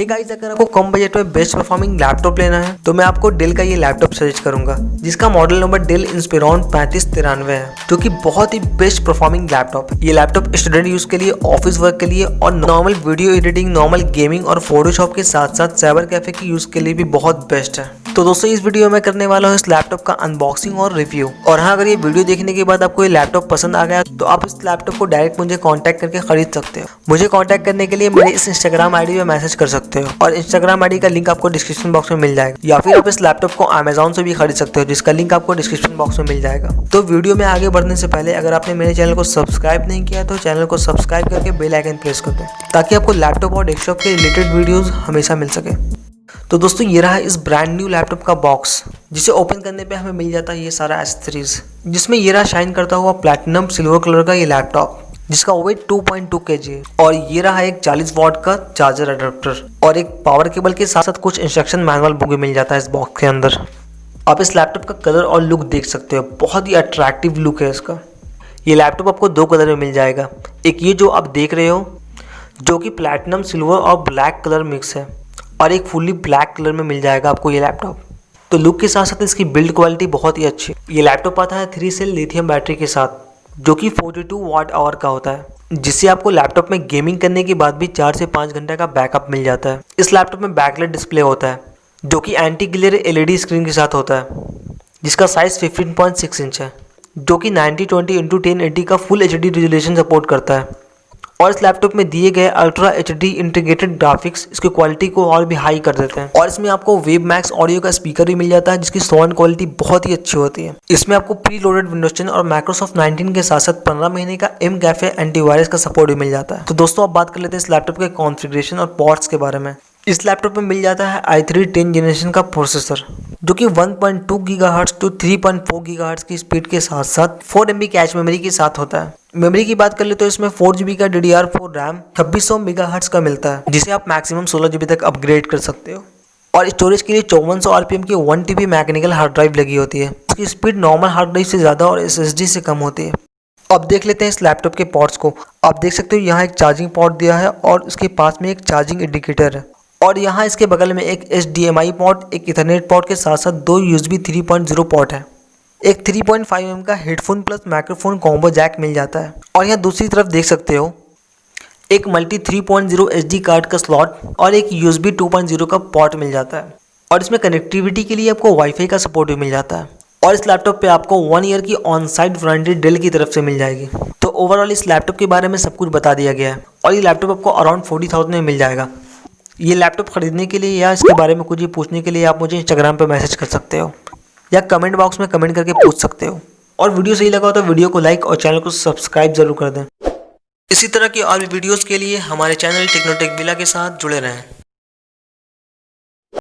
Hey guys, अगर आपको कम budget में बेस्ट परफॉर्मिंग लैपटॉप लेना है तो मैं आपको डेल का ये लैपटॉप सजेस्ट करूंगा, जिसका मॉडल नंबर डेल इंस्पिron 3593 है, जो कि बहुत ही बेस्ट परफॉर्मिंग लैपटॉप है। ये लैपटॉप स्टूडेंट यूज के लिए, ऑफिस वर्क के लिए और normal video editing, normal gaming और फोटोशॉप के साथ साथ साइबर कैफे के यूज के लिए भी बहुत बेस्ट है। तो दोस्तों, इस वीडियो में करने वाला हूँ इस लैपटॉप का अनबॉक्सिंग और रिव्यू। और हाँ, अगर ये वीडियो देखने के बाद आपको ये लैपटॉप पसंद आ गया तो आप इस लैपटॉप को डायरेक्ट मुझे कांटेक्ट करके खरीद सकते हो। मुझे कांटेक्ट करने के लिए मेरे इस इंस्टाग्राम आईडी पे मैसेज कर सकते हो और इंस्टाग्राम आईडी का लिंक आपको डिस्क्रिप्शन बॉक्स में मिल जाएगा, या फिर आप इस लैपटॉप को अमेजोन से भी खरीद सकते हो, जिसका लिंक आपको डिस्क्रिप्शन बॉक्स में मिल जाएगा। तो वीडियो में आगे बढ़ने से पहले अगर आपने मेरे चैनल को सब्सक्राइब नहीं किया तो चैनल को सब्सक्राइब करके बेल आइकन प्रेस कर दो, ताकि आपको लैपटॉप और डेस्कटॉप के रिलेटेड वीडियोस हमेशा मिल सके। तो दोस्तों, ये रहा इस ब्रांड न्यू लैपटॉप का बॉक्स, जिसे ओपन करने पे हमें मिल जाता है ये सारा एसेसरीज, जिसमें ये रहा शाइन करता हुआ प्लैटिनम सिल्वर कलर का ये लैपटॉप, जिसका वेट 2.2 kg है। और ये रहा एक 40 वॉट का चार्जर अडेप्टर और एक पावर केबल के साथ साथ कुछ इंस्ट्रक्शन मैनुअल बुक भी मिल जाता है इस बॉक्स के अंदर। आप इस लैपटॉप का कलर और लुक देख सकते हो, बहुत ही अट्रैक्टिव लुक है इसका। ये लैपटॉप आपको दो कलर में मिल जाएगा, एक ये जो आप देख रहे हो जो कि प्लैटिनम सिल्वर और ब्लैक कलर मिक्स है, और एक फुल्ली ब्लैक कलर में मिल जाएगा आपको ये लैपटॉप। तो लुक के साथ साथ इसकी बिल्ड क्वालिटी बहुत ही अच्छी है। ये लैपटॉप आता है 3 सेल लिथियम बैटरी के साथ, जो कि 42 वाट आवर का होता है, जिससे आपको लैपटॉप में गेमिंग करने के बाद भी 4 से 5 घंटे का बैकअप मिल जाता है। इस लैपटॉप में बैकलाइट डिस्प्ले होता है, जो कि एंटी ग्लेयर एलईडी स्क्रीन के साथ होता है, जिसका साइज 15.6 इंच है, जो कि 9020x1080 का फुल HD रेजोल्यूशन सपोर्ट करता है। और इस लैपटॉप में दिए गए अल्ट्रा HD इंटीग्रेटेड ग्राफिक्स इसकी क्वालिटी को और भी हाई कर देते हैं। और इसमें आपको वेब मैक्स ऑडियो का स्पीकर भी मिल जाता है, जिसकी साउंड क्वालिटी बहुत ही अच्छी होती है। इसमें आपको प्री लोडेड विंडोज 10 और माइक्रोसॉफ्ट 19 के साथ साथ 15 महीने का MCAFE एंटीवायरस का सपोर्ट भी मिल जाता है। तो दोस्तों, अब बात कर लेते हैं इस लैपटॉप के कॉन्फ़िगरेशन और पोर्ट्स के बारे में। इस लैपटॉप में मिल जाता है i3 10 जनरेशन का प्रोसेसर, जो कि 1.2 गीगाहर्ट्ज़ टू 3.4 गीगाहर्ट्ज़ की स्पीड के साथ साथ 4 MB कैश मेमोरी के साथ होता है। मेमोरी की बात कर ले तो इसमें 4 GB का DDR4 रैम 2600 मेगाहर्ट्ज़ का मिलता है, जिसे आप मैक्सिमम 16 GB तक अपग्रेड कर सकते हो। और स्टोरेज के लिए 5400 RPM की 1 TB मैकेनिकल हार्ड ड्राइव लगी होती है। इसकी स्पीड नॉर्मल हार्ड ड्राइव से ज़्यादा और SSD से कम होती है। अब देख लेते हैं इस लैपटॉप के पोर्ट्स को। आप देख सकते हो यहाँ एक चार्जिंग पोर्ट दिया है और उसके पास में एक चार्जिंग इंडिकेटर है, और यहाँ इसके बगल में एक HDMI पोर्ट, एक इथरनेट पोर्ट के साथ साथ 2 USB 3.0 पोर्ट है। एक 3.5 mm का headphone plus microphone combo jack मिल जाता है। और यहाँ दूसरी तरफ देख सकते हो एक मल्टी 3.0 SD कार्ड का स्लॉट और एक USB 2.0 का पोर्ट मिल जाता है। और इसमें कनेक्टिविटी के लिए आपको वाईफाई का सपोर्ट भी मिल जाता है। और इस लैपटॉप पे आपको 1 ईयर की ऑन साइट वारंटी डेल की तरफ से मिल जाएगी। तो ओवरऑल इस लैपटॉप के बारे में सब कुछ बता दिया गया है, और ये लैपटॉप आपको अराउंड 40,000 में मिल जाएगा। ये लैपटॉप खरीदने के लिए या इसके बारे में कुछ भी पूछने के लिए आप मुझे इंस्टाग्राम पे मैसेज कर सकते हो, या कमेंट बॉक्स में कमेंट करके पूछ सकते हो। और वीडियो सही लगा हो तो वीडियो को लाइक और चैनल को सब्सक्राइब जरूर कर दें। इसी तरह की और भी वीडियोस के लिए हमारे चैनल टेक्नोटेक विला के साथ जुड़े रहें।